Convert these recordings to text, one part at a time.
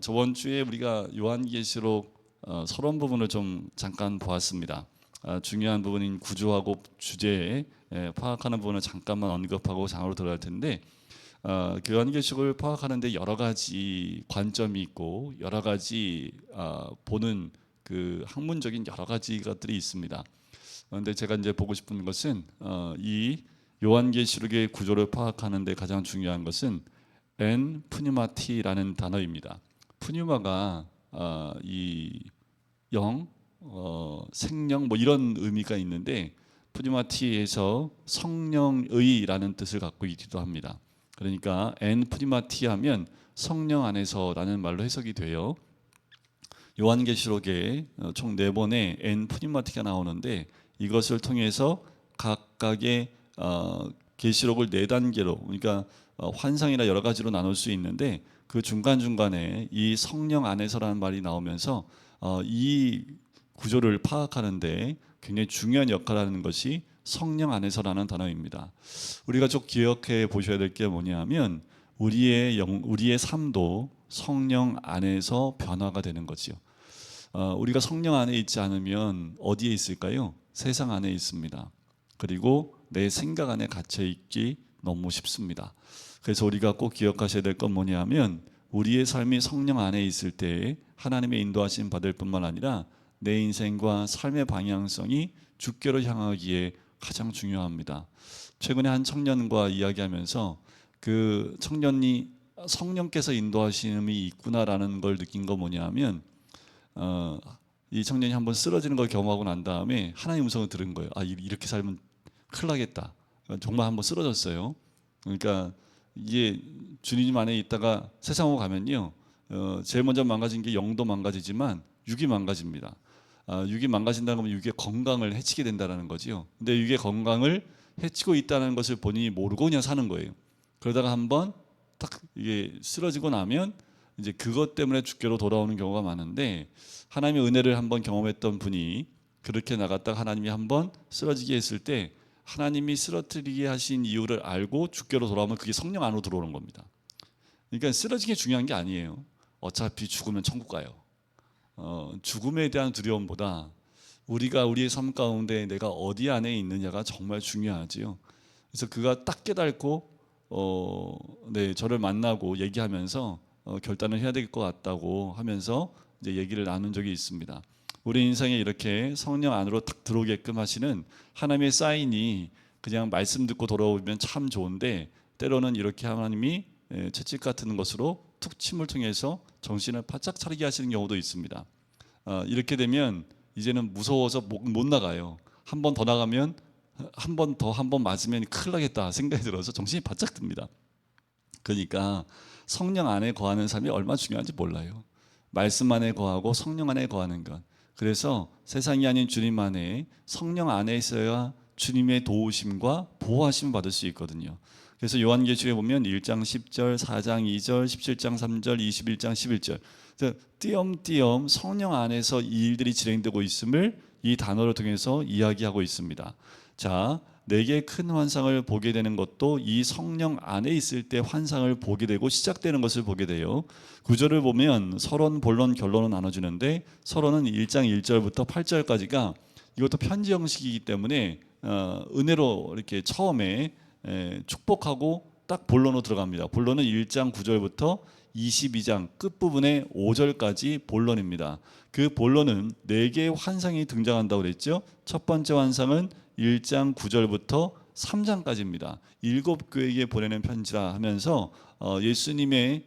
저번 주에 우리가 요한계시록 서론 부분을 좀 잠깐 보았습니다. 중요한 부분인 구조하고 주제에 파악하는 부분을 잠깐만 언급하고 장으로 들어갈 텐데, 그 요한계시록을 파악하는데 여러 가지 관점이 있고 여러 가지 보는 그 학문적인 여러 가지 것들이 있습니다. 그런데 제가 이제 보고 싶은 것은 이 요한계시록의 구조를 파악하는데 가장 중요한 것은 엔 푸뉴마티라는 단어입니다. 푸뉴마가 이 영, 생명 뭐 이런 의미가 있는데, 푸뉴마티에서 성령의라는 뜻을 갖고 있기도 합니다. 그러니까 엔 푸뉴마티 하면 성령 안에서라는 말로 해석이 돼요. 요한계시록에 총 4번의 엔 푸뉴마티가 나오는데, 이것을 통해서 각각의 계시록을 4단계로, 그러니까 환상이나 여러 가지로 나눌 수 있는데, 그 중간중간에 이 성령 안에서라는 말이 나오면서 이 구조를 파악하는데 굉장히 중요한 역할을 하는 것이 성령 안에서라는 단어입니다. 우리가 좀 기억해 보셔야 될 게 뭐냐면, 우리의 삶도 성령 안에서 변화가 되는 거지요. 우리가 성령 안에 있지 않으면 어디에 있을까요? 세상 안에 있습니다. 그리고 내 생각 안에 갇혀 있기 너무 쉽습니다. 그래서 우리가 꼭 기억하셔야 될 건 뭐냐면, 우리의 삶이 성령 안에 있을 때 하나님의 인도하심 받을 뿐만 아니라 내 인생과 삶의 방향성이 주께로 향하기에 가장 중요합니다. 최근에 한 청년과 이야기하면서 그 청년이 성령께서 인도하심이 있구나라는 걸 느낀 거 뭐냐면, 이 청년이 한번 쓰러지는 걸 경험하고 난 다음에 하나님 음성을 들은 거예요. 이렇게 살면 큰일 나겠다. 정말 한번 쓰러졌어요. 그러니까 이게 주님 안에 있다가 세상으로 가면요, 제일 먼저 망가진 게 영도 망가지지만 육이 망가집니다. 육이 망가진다는 건 육의 건강을 해치게 된다는 거지요. 근데 육의 건강을 해치고 있다는 것을 본인이 모르고 그냥 사는 거예요. 그러다가 한번 딱 이게 쓰러지고 나면 이제 그것 때문에 주께로 돌아오는 경우가 많은데, 하나님의 은혜를 한번 경험했던 분이 그렇게 나갔다가 하나님이 한번 쓰러지게 했을 때, 하나님이 쓰러뜨리게 하신 이유를 알고 주께로 돌아오면 그게 성령 안으로 들어오는 겁니다. 그러니까 쓰러지는 게 중요한 게 아니에요. 어차피 죽으면 천국 가요. 죽음에 대한 두려움보다 우리가 우리의 삶 가운데 내가 어디 안에 있느냐가 정말 중요하지요. 그래서 그가 딱 깨닫고 저를 만나고 얘기하면서 결단을 해야 될 것 같다고 하면서 이제 얘기를 나눈 적이 있습니다. 우리 인생에 이렇게 성령 안으로 딱 들어오게끔 하시는 하나님의 사인이 그냥 말씀 듣고 돌아오면 참 좋은데, 때로는 이렇게 하나님이 채찍 같은 것으로 툭 침을 통해서 정신을 바짝 차리게 하시는 경우도 있습니다. 이렇게 되면 이제는 무서워서 못 나가요. 한 번 더 나가면 한 번 맞으면 큰일 나겠다 생각이 들어서 정신이 바짝 듭니다. 그러니까 성령 안에 거하는 삶이 얼마나 중요한지 몰라요. 말씀 안에 거하고 성령 안에 거하는 것. 그래서 세상이 아닌 주님 안에, 성령 안에 있어야 주님의 도우심과 보호하심을 받을 수 있거든요. 그래서 요한계시록에 보면 1장 10절, 4장 2절, 17장 3절, 21장 11절, 띄엄띄엄 성령 안에서 이 일들이 진행되고 있음을 이 단어를 통해서 이야기하고 있습니다. 자, 4개의 큰 환상을 보게 되는 것도 이 성령 안에 있을 때 환상을 보게 되고 시작되는 것을 보게 돼요. 구절을 보면 서론, 본론, 결론을 나눠주는데, 서론은 1장 1절부터 8절까지가 이것도 편지 형식이기 때문에 은혜로 이렇게 처음에 축복하고 딱 본론으로 들어갑니다. 본론은 1장 9절부터 22장 끝부분의 5절까지 본론입니다. 그 본론은 4개의 환상이 등장한다고 그랬죠. 첫 번째 환상은 1장 9절부터 3장까지입니다. 7교회에게 보내는 편지라 하면서 예수님의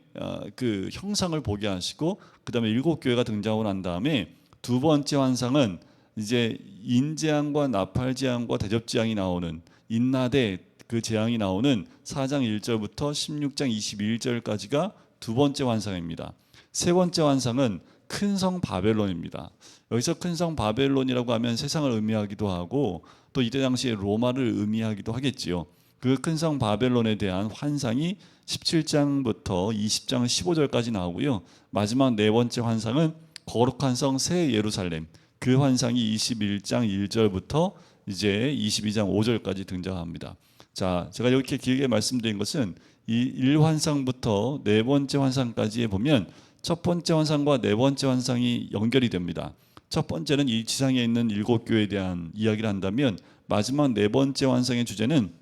그 형상을 보게 하시고, 그 다음에 7교회가 등장하고 난 다음에 두 번째 환상은 이제 인재앙과 나팔재앙과 대접재앙이 나오는, 인나대 그 재앙이 나오는 4장 1절부터 16장 21절까지가 두 번째 환상입니다. 세 번째 환상은 큰 성 바벨론입니다. 여기서 큰 성 바벨론이라고 하면 세상을 의미하기도 하고, 또 이때 당시에 로마를 의미하기도 하겠지요. 그 큰 성 바벨론에 대한 환상이 17장부터 20장 15절까지 나오고요. 마지막 4번째 환상은 거룩한 성 새 예루살렘, 그 환상이 21장 1절부터 이제 22장 5절까지 등장합니다. 자, 제가 이렇게 길게 말씀드린 것은 이 1환상부터 4번째 환상까지에 보면 첫 번째 환상과 네 번째 환상이 연결이 됩니다. 첫 번째는 이 지상에 있는 7교회에 대한 이야기를 한다면, 마지막 네 번째 환상의 주제는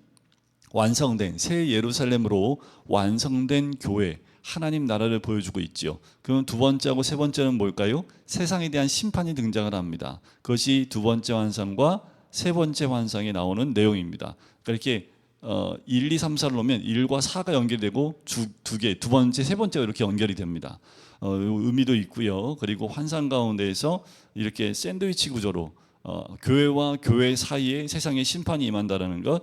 완성된 새 예루살렘으로 완성된 교회, 하나님 나라를 보여주고 있지요. 그럼 두 번째하고 세 번째는 뭘까요? 세상에 대한 심판이 등장을 합니다. 그것이 두 번째 환상과 세 번째 환상에 나오는 내용입니다. 그러니까 이렇게 1, 2, 3, 4를 놓으면 1과 4가 연결되고 두 개, 두 번째, 세 번째가 이렇게 연결이 됩니다. 의미도 있고요. 그리고 환상 가운데에서 이렇게 샌드위치 구조로 교회와 교회 사이에 세상의 심판이 임한다는 것,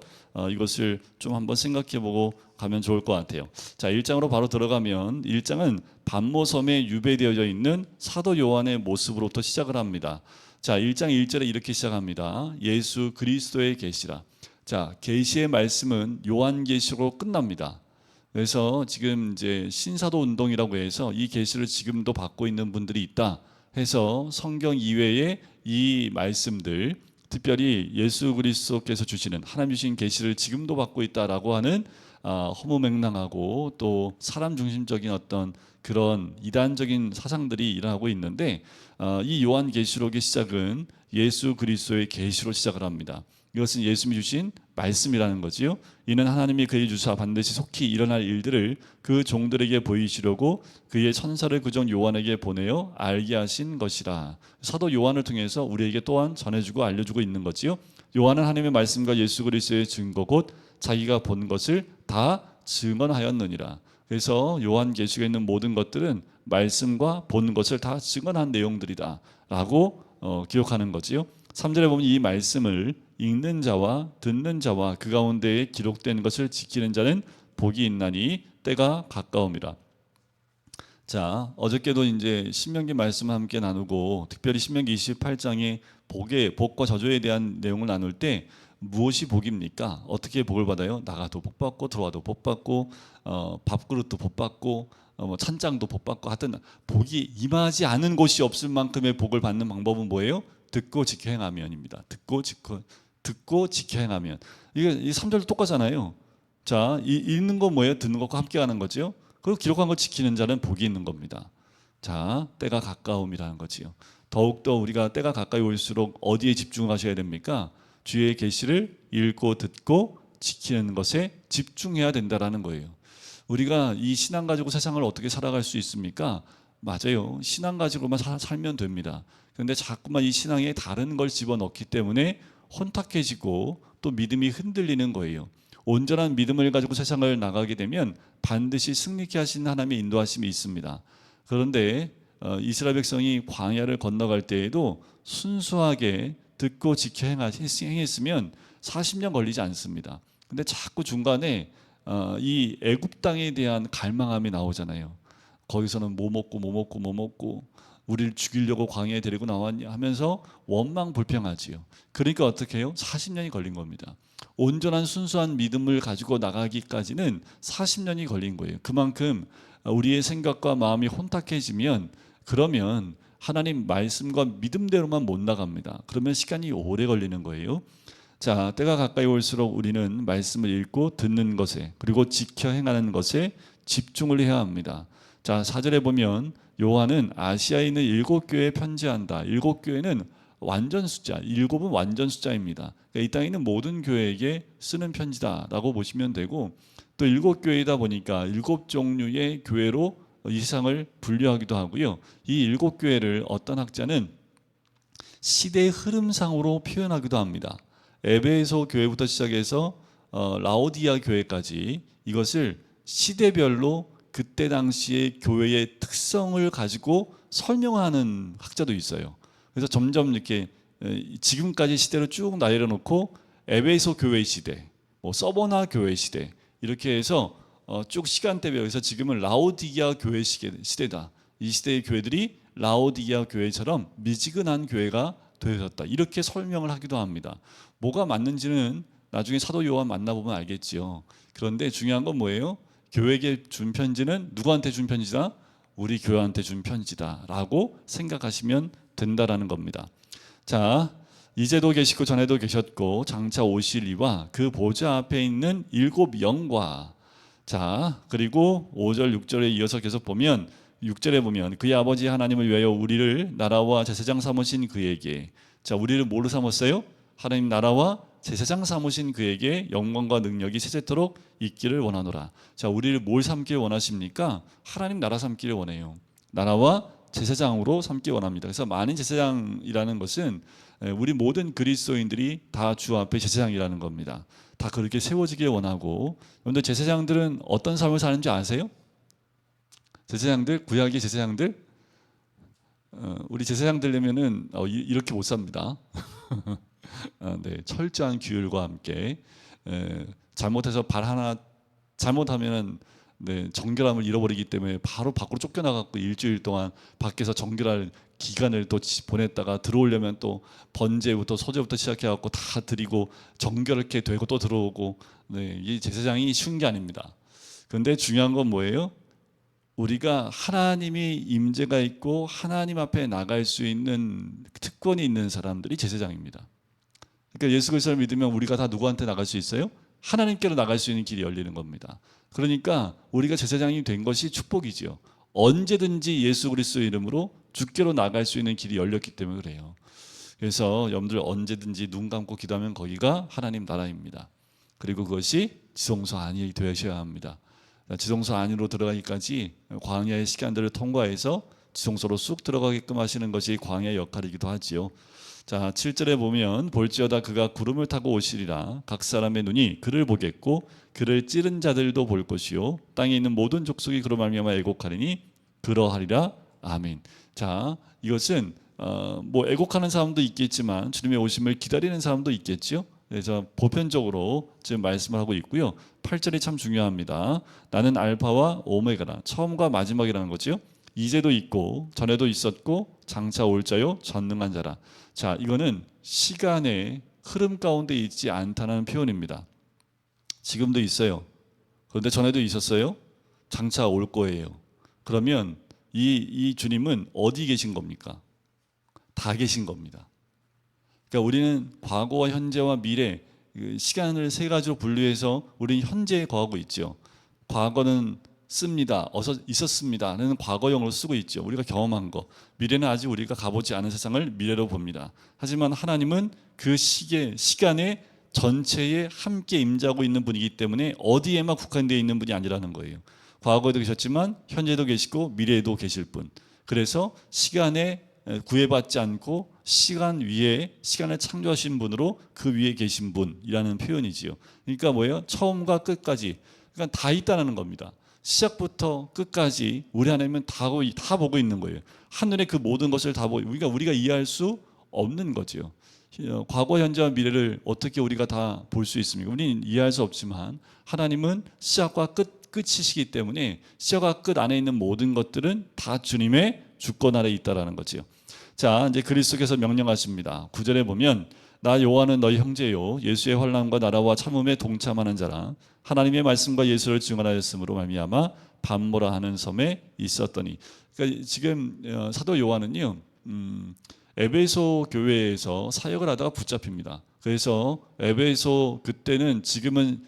이것을 좀 한번 생각해보고 가면 좋을 것 같아요. 자, 1장으로 바로 들어가면 1장은 반모섬에 유배되어져 있는 사도 요한의 모습으로부터 시작을 합니다. 자, 1장 1절에 이렇게 시작합니다. 예수 그리스도의 계시라. 자, 계시의 말씀은 요한계시로 끝납니다. 그래서 지금 이제 신사도 운동이라고 해서 이 계시를 지금도 받고 있는 분들이 있다 해서 성경 이외에 이 말씀들, 특별히 예수 그리스도께서 주시는 하나님 주신 계시를 지금도 받고 있다라고 하는 허무맹랑하고 또 사람 중심적인 어떤 그런 이단적인 사상들이 일어나고 있는데, 이 요한계시록의 시작은 예수 그리스도의 계시로 시작을 합니다. 이것은 예수님이 주신 말씀이라는 거지요. 이는 하나님이 그에게 주사 반드시 속히 일어날 일들을 그 종들에게 보이시려고 그의 천사를 그종 요한에게 보내어 알게 하신 것이라. 사도 요한을 통해서 우리에게 또한 전해주고 알려주고 있는 거지요. 요한은 하나님의 말씀과 예수 그리스도의 증거 곧 자기가 본 것을 다 증언하였느니라. 그래서 요한계시록에 있는 모든 것들은 말씀과 본 것을 다 증언한 내용들이다 라고 기록하는 거지요. 3절에 보면 이 말씀을 읽는 자와 듣는 자와 그 가운데에 기록된 것을 지키는 자는 복이 있나니 때가 가까움이라. 자, 어저께도 이제 신명기 말씀을 함께 나누고, 특별히 신명기 28장의 복과 저주에 대한 내용을 나눌 때 무엇이 복입니까? 어떻게 복을 받아요? 나가도 복 받고 들어와도 복 받고 밥그릇도 복 받고 찬장도 복 받고, 하여튼 복이 임하지 않은 곳이 없을 만큼의 복을 받는 방법은 뭐예요? 듣고 지켜 행하면입니다. 듣고 지켜 행하면. 이게 이 3절도 똑같잖아요. 자, 읽는 건 뭐예요? 듣는 것과 함께 하는 거죠. 그리고 기록한 걸 지키는 자는 복이 있는 겁니다. 자, 때가 가까움이라는 거지요. 더욱더 우리가 때가 가까이 올수록 어디에 집중하셔야 됩니까? 주의 계시를 읽고 듣고 지키는 것에 집중해야 된다라는 거예요. 우리가 이 신앙 가지고 세상을 어떻게 살아갈 수 있습니까? 맞아요. 신앙 가지고만 살면 됩니다. 그런데 자꾸만 이 신앙에 다른 걸 집어넣기 때문에 혼탁해지고 또 믿음이 흔들리는 거예요. 온전한 믿음을 가지고 세상을 나가게 되면 반드시 승리케 하시는 하나님의 인도하심이 있습니다. 그런데 이스라엘 백성이 광야를 건너갈 때에도 순수하게 듣고 지켜 행했으면 40년 걸리지 않습니다. 근데 자꾸 중간에 이 애굽 땅에 대한 갈망함이 나오잖아요. 거기서는 뭐 먹고 우리를 죽이려고 광야에 데리고 나왔냐 하면서 원망 불평하지요. 그러니까 어떻게 해요? 40년이 걸린 겁니다. 온전한 순수한 믿음을 가지고 나가기까지는 40년이 걸린 거예요. 그만큼 우리의 생각과 마음이 혼탁해지면, 그러면 하나님 말씀과 믿음대로만 못 나갑니다. 그러면 시간이 오래 걸리는 거예요. 자, 때가 가까이 올수록 우리는 말씀을 읽고 듣는 것에, 그리고 지켜 행하는 것에 집중을 해야 합니다. 자, 4절에 보면 요한은 아시아에 있는 7교회에 편지한다. 7교회는 완전 숫자, 7은 완전 숫자입니다. 그러니까 이 땅에 있는 모든 교회에게 쓰는 편지다라고 보시면 되고, 또 7교회이다 보니까 7종류의 교회로 이 세상을 분류하기도 하고요. 이 7교회를 어떤 학자는 시대의 흐름상으로 표현하기도 합니다. 에베소 교회부터 시작해서 라오디아 교회까지 이것을 시대별로 그때 당시의 교회의 특성을 가지고 설명하는 학자도 있어요. 그래서 점점 이렇게 지금까지 시대로 쭉 나열해놓고 에베소 교회 시대, 서버나 교회 시대, 이렇게 해서 쭉 시간대별에서 지금은 라오디아 교회 시대다. 이 시대의 교회들이 라오디아 교회처럼 미지근한 교회가 되어졌다. 이렇게 설명을 하기도 합니다. 뭐가 맞는지는 나중에 사도 요한 만나보면 알겠지요. 그런데 중요한 건 뭐예요? 교회에게 준 편지는 누구한테 준 편지다? 우리 교회한테 준 편지다 라고 생각하시면 된다라는 겁니다. 자, 이제도 계시고 전에도 계셨고 장차 오실 이와 그 보좌 앞에 있는 7 영과, 자, 그리고 5절 6절에 이어서 계속 보면 6절에 보면 그의 아버지 하나님을 위하여 우리를 나라와 제사장 삼으신 그에게, 자, 우리를 뭐로 삼았어요? 하나님 나라와 제사장 삼으신 그에게 영광과 능력이 세세토록 있기를 원하노라. 자, 우리를 뭘 삼기를 원하십니까? 하나님 나라 삼기를 원해요. 나라와 제사장으로 삼기 원합니다. 그래서 많은 제사장이라는 것은 우리 모든 그리스도인들이 다 주 앞에 제사장이라는 겁니다. 다 그렇게 세워지길 원하고. 그런데 제사장들은 어떤 삶을 사는지 아세요? 제사장들, 구약의 제사장들, 우리 제사장들 되면은 이렇게 못 삽니다. 네, 철저한 규율과 함께 잘못해서 발 하나 잘못하면은 네, 정결함을 잃어버리기 때문에 바로 밖으로 쫓겨나갖고 일주일 동안 밖에서 정결할 기간을 또 보냈다가 들어오려면 또 번제부터 소제부터 시작해갖고 다 드리고 정결하게 되고 또 들어오고. 네, 이 제사장이 쉬운 게 아닙니다. 그런데 중요한 건 뭐예요? 우리가 하나님이 임재가 있고 하나님 앞에 나갈 수 있는 특권이 있는 사람들이 제사장입니다. 그러니까 예수 그리스도를 믿으면 우리가 다 누구한테 나갈 수 있어요? 하나님께로 나갈 수 있는 길이 열리는 겁니다. 그러니까 우리가 제사장이 된 것이 축복이지요. 언제든지 예수 그리스도 이름으로 주께로 나갈 수 있는 길이 열렸기 때문에 그래요. 그래서 여러분들 언제든지 눈 감고 기도하면 거기가 하나님 나라입니다. 그리고 그것이 지성소 안이 되셔야 합니다. 지성소 안으로 들어가기까지 광야의 시간들을 통과해서 지성소로 쑥 들어가게끔 하시는 것이 광야의 역할이기도 하지요. 자, 7절에 보면 볼지어다 그가 구름을 타고 오시리라. 각 사람의 눈이 그를 보겠고 그를 찌른 자들도 볼 것이요 땅에 있는 모든 족속이 그로 말미암아 애곡하리니 그러하리라. 아멘. 자, 이것은 뭐 애곡하는 사람도 있겠지만 주님의 오심을 기다리는 사람도 있겠지요. 그래서 보편적으로 지금 말씀을 하고 있고요. 8절이 참 중요합니다. 나는 알파와 오메가라. 처음과 마지막이라는 거죠. 이제도 있고 전에도 있었고 장차 올 자요 전능한 자라. 자, 이거는 시간의 흐름 가운데 있지 않다는 표현입니다. 지금도 있어요. 그런데 전에도 있었어요. 장차 올 거예요. 그러면 이 주님은 어디 계신 겁니까? 다 계신 겁니다. 그러니까 우리는 과거와 현재와 미래, 시간을 세 가지로 분류해서 우리는 현재에 거하고 있죠. 과거는 씁니다. 어서 있었습니다는 과거형으로 쓰고 있죠. 우리가 경험한 거. 미래는 아직 우리가 가보지 않은 세상을 미래로 봅니다. 하지만 하나님은 그 시간에 전체에 함께 임재하고 있는 분이기 때문에 어디에만 국한되어 있는 분이 아니라는 거예요. 과거에도 계셨지만 현재도 계시고 미래에도 계실 분. 그래서 시간에 구애받지 않고 시간 위에 시간을 창조하신 분으로 그 위에 계신 분이라는 표현이지요. 그러니까 뭐예요? 처음과 끝까지. 그러니까 다 있다는 겁니다. 시작부터 끝까지 우리 하나님은 다 보고 있는 거예요. 한눈에 그 모든 것을 다 보고 우리가 이해할 수 없는 거죠. 과거, 현재와 미래를 어떻게 우리가 다 볼 수 있습니까? 우리는 이해할 수 없지만 하나님은 시작과 끝이시기 때문에 시작과 끝 안에 있는 모든 것들은 다 주님의 주권 아래 있다라는 거죠. 자, 이제 그리스도께서 명령하십니다. 9절에 보면 나 요한은 너희 형제요 예수의 환난과 나라와 참음에 동참하는 자라. 하나님의 말씀과 예수를 증언하였으므로 말미암아 반모라 하는 섬에 있었더니. 그러니까 지금 사도 요한은요 에베소 교회에서 사역을 하다가 붙잡힙니다. 그래서 에베소 그때는 지금은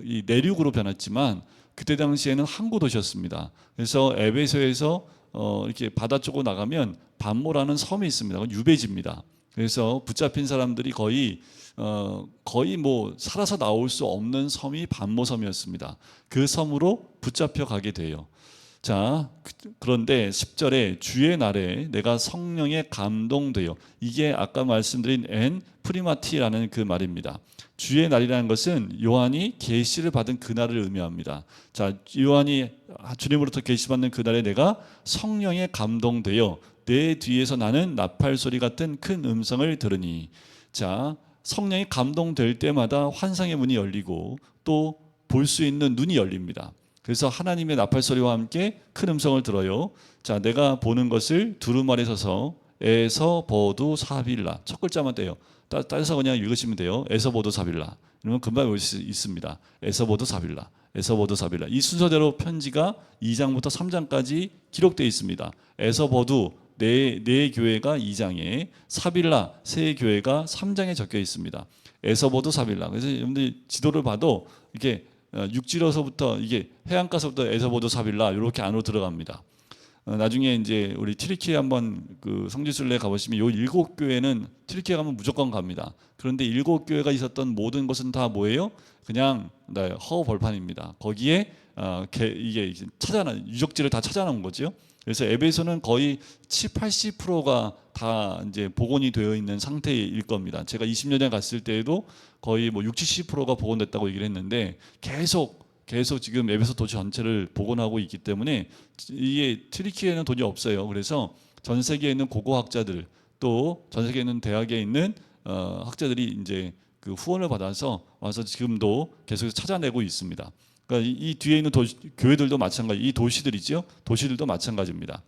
이 내륙으로 변했지만 그때 당시에는 항구 도시였습니다. 그래서 에베소에서 이렇게 바다 쪽으로 나가면 반모라는 섬이 있습니다. 유배지입니다. 그래서 붙잡힌 사람들이 거의 뭐 살아서 나올 수 없는 섬이 반모섬이었습니다. 그 섬으로 붙잡혀 가게 돼요. 자, 그런데 10절에 주의 날에 내가 성령에 감동되어, 이게 아까 말씀드린 엔 프리마티라는 그 말입니다. 주의 날이라는 것은 요한이 계시를 받은 그날을 의미합니다. 자, 요한이 주님으로부터 계시받는 그날에 내가 성령에 감동되어 내 뒤에서 나는 나팔 소리 같은 큰 음성을 들으니. 자, 성령이 감동될 때마다 환상의 문이 열리고 또 볼 수 있는 눈이 열립니다. 그래서 하나님의 나팔 소리와 함께 큰 음성을 들어요. 자, 내가 보는 것을 두루마리 서서 에서보두 사빌라, 첫 글자만 떼요. 따라서 그냥 읽으시면 돼요. 에서보두 사빌라. 그러면 금방 올 수 있습니다. 에서보두 사빌라, 에서보두 사빌라. 이 순서대로 편지가 2장부터 3장까지 기록되어 있습니다. 에서보두 네 교회가 2장에, 사빌라 세 교회가 3장에 적혀 있습니다. 에서보두 사빌라. 그래서 여러분들 지도를 봐도 이렇게 육지로서부터 이게 해안가서부터 에서보두 사빌라 이렇게 안으로 들어갑니다. 나중에 이제 우리 튀르키예 한번 그 성지순례 가보시면 요 7교회는 튀르키예 가면 무조건 갑니다. 그런데 7교회가 있었던 모든 것은 다 뭐예요? 그냥 허벌판입니다. 거기에 이게 유적지를 다 찾아놓은 거죠. 그래서 에베소는 거의 70~80%가 다 이제 복원이 되어 있는 상태일 겁니다. 제가 20년 전에 갔을 때에도 거의 뭐 60~70%가 복원됐다고 얘기를 했는데 계속 지금 에베소 도시 전체를 복원하고 있기 때문에 이게 튀르키예는 돈이 없어요. 그래서 전 세계에 있는 고고학자들 또 전 세계에 있는 대학에 있는 학자들이 이제 그 후원을 받아서 와서 지금도 계속 찾아내고 있습니다. 그러니까 이 뒤에 있는 교회들도 마찬가지, 이 도시들이죠. 도시들도 마찬가지입니다.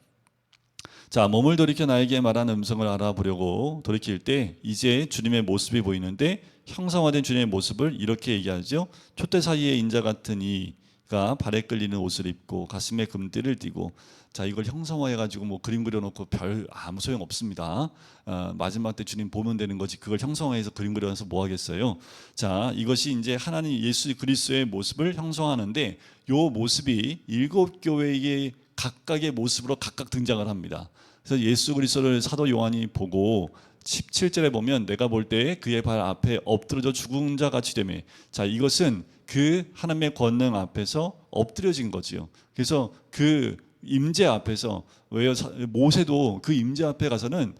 자, 몸을 돌이켜 나에게 말하는 음성을 알아보려고 돌이킬 때 이제 주님의 모습이 보이는데 형상화된 주님의 모습을 이렇게 얘기하죠. 촛대 사이에 인자 같은 이가 발에 끌리는 옷을 입고 가슴에 금띠를 띠고. 자, 이걸 형상화해가지고 뭐 그림 그려놓고 별 아무 소용 없습니다. 마지막 때 주님 보면 되는 거지. 그걸 형상화해서 그림 그려서 뭐 하겠어요. 자, 이것이 이제 하나님 예수 그리스도의 모습을 형성하는데 요 모습이 7교회의 각각의 모습으로 각각 등장을 합니다. 그래서 예수 그리스도를 사도 요한이 보고 17절에 보면 내가 볼 때 그의 발 앞에 엎드러져 죽은 자 같이 되매. 자, 이것은 그 하나님의 권능 앞에서 엎드려진 거지요. 그래서 그 임재 앞에서, 왜요? 모세도 그 임재 앞에 가서는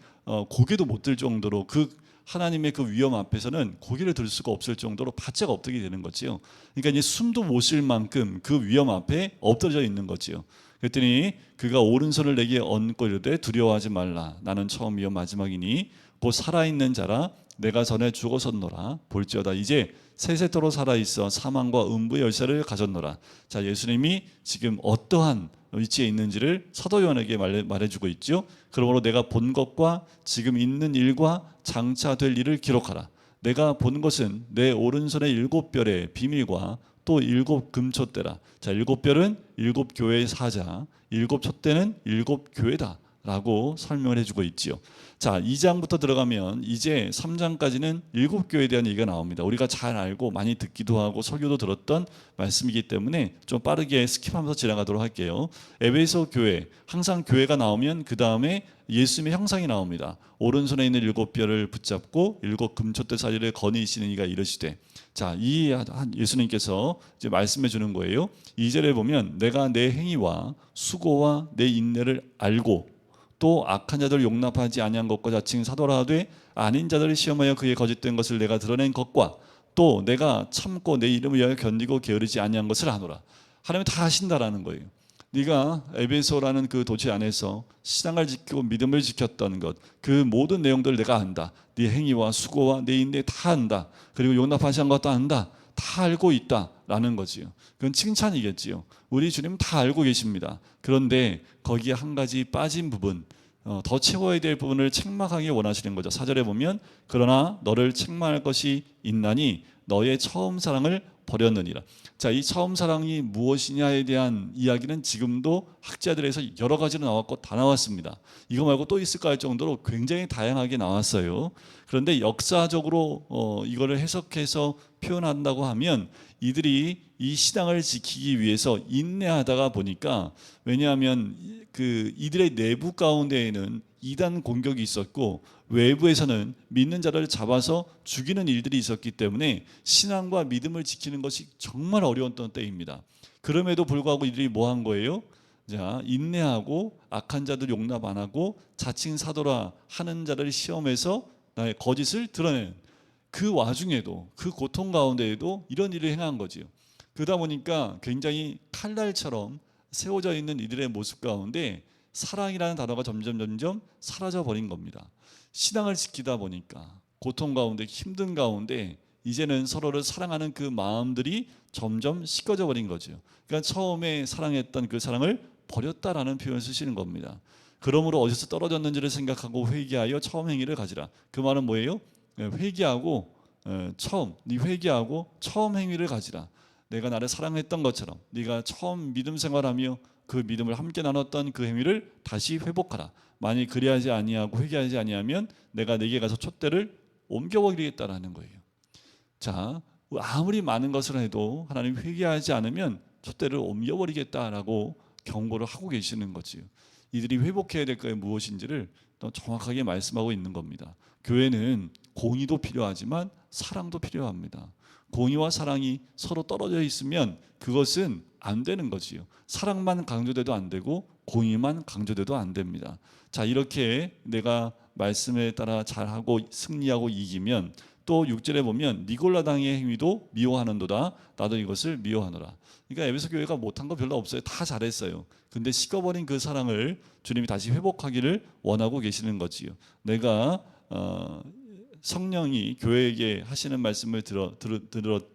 고개도 못 들 정도로, 그 하나님의 그 위엄 앞에서는 고개를 들 수가 없을 정도로 바짝 엎드리게 되는 거지요. 그러니까 이제 숨도 못 쉴 만큼 그 위엄 앞에 엎드려져 있는 거지요. 그랬더니 그가 오른손을 내게 얹고 이르되 두려워하지 말라. 나는 처음이요 마지막이니 곧 살아있는 자라. 내가 전에 죽었었노라. 볼지어다 이제 세세토록 살아있어 사망과 음부의 열쇠를 가졌노라. 자, 예수님이 지금 어떠한 위치에 있는지를 사도 요한에게 말해주고 있죠. 그러므로 내가 본 것과 지금 있는 일과 장차 될 일을 기록하라. 내가 본 것은 내 오른손의 7별의 비밀과 또 7 금촛대라. 자, 7별은 7교회의 사자, 7 촛대는 7교회다 라고 설명을 해주고 있지요. 자, 2장부터 들어가면 이제 3장까지는 7교회에 대한 얘기가 나옵니다. 우리가 잘 알고 많이 듣기도 하고 설교도 들었던 말씀이기 때문에 좀 빠르게 스킵하면서 지나가도록 할게요. 에베소 교회, 항상 교회가 나오면 그 다음에 예수님의 형상이 나옵니다. 오른손에 있는 7별을 붙잡고 7 금촛대 사이를 거니시는 이가 이르시되. 자, 이 예수님께서 이제 말씀해 주는 거예요. 2절에 보면 내가 내 행위와 수고와 내 인내를 알고 또 악한 자들 용납하지 아니한 것과 자칭 사도라 하되 아닌 자들을 시험하여 그의 거짓된 것을 내가 드러낸 것과 또 내가 참고 내 이름을 위하여 견디고 게으르지 아니한 것을 아노라. 하나님은 다 아신다라는 거예요. 네가 에베소라는 그 도시 안에서 신앙을 지키고 믿음을 지켰던 것, 그 모든 내용들을 내가 안다. 네 행위와 수고와 내 인내 다 안다. 그리고 용납하지 않은 것도 안다. 다 알고 있다라는 거지요. 그건 칭찬이겠지요. 우리 주님 다 알고 계십니다. 그런데 거기에 한 가지 빠진 부분, 더 채워야 될 부분을 책망하기 원하시는 거죠. 4절에 보면 그러나 너를 책망할 것이 있나니 너의 처음 사랑을 버렸느니라. 자, 이 처음 사랑이 무엇이냐에 대한 이야기는 지금도 학자들에서 여러 가지로 나왔고 다 나왔습니다. 이거 말고 또 있을까 할 정도로 굉장히 다양하게 나왔어요. 그런데 역사적으로 이거를 해석해서 표현한다고 하면 이들이 이 신앙을 지키기 위해서 인내하다가 보니까, 왜냐하면 그 이들의 내부 가운데에는 이단 공격이 있었고 외부에서는 믿는 자를 잡아서 죽이는 일들이 있었기 때문에 신앙과 믿음을 지키는 것이 정말 어려웠던 때입니다. 그럼에도 불구하고 이들이 뭐 한 거예요? 자, 인내하고 악한 자들 용납 안 하고 자칭 사도라 하는 자를 시험해서 나의 거짓을 드러내는, 그 와중에도 그 고통 가운데에도 이런 일을 행한 거지요. 그러다 보니까 굉장히 칼날처럼 세워져 있는 이들의 모습 가운데 사랑이라는 단어가 점점 사라져 버린 겁니다. 신앙을 지키다 보니까 고통 가운데, 힘든 가운데 이제는 서로를 사랑하는 그 마음들이 점점 식어져 버린 거죠. 그러니까 처음에 사랑했던 그 사랑을 버렸다라는 표현을 쓰시는 겁니다. 그러므로 어디서 떨어졌는지를 생각하고 회개하여 처음 행위를 가지라. 그 말은 뭐예요? 회개하고 회개하고 처음 행위를 가지라. 내가 나를 사랑했던 것처럼 네가 처음 믿음 생활하며 그 믿음을 함께 나눴던 그 행위를 다시 회복하라. 만일 그리하지 아니하고 회개하지 아니하면 내가 네게 가서 촛대를 옮겨버리겠다라는 거예요. 자, 아무리 많은 것을 해도 하나님 회개하지 않으면 촛대를 옮겨버리겠다라고 경고를 하고 계시는 거지요. 이들이 회복해야 될 것이 무엇인지를 또 정확하게 말씀하고 있는 겁니다. 교회는 공의도 필요하지만 사랑도 필요합니다. 공의와 사랑이 서로 떨어져 있으면 그것은 안 되는 거지요. 사랑만 강조돼도 안 되고 공의만 강조돼도 안 됩니다. 자, 이렇게 내가 말씀에 따라 잘하고 승리하고 이기면 또 6절에 보면 니골라당의 행위도 미워하는도다. 나도 이것을 미워하노라. 그러니까 에베소 교회가 못한 거 별로 없어요. 다 잘했어요. 근데 식어버린 그 사랑을 주님이 다시 회복하기를 원하고 계시는 거지요. 내가 성령이 교회에게 하시는 말씀을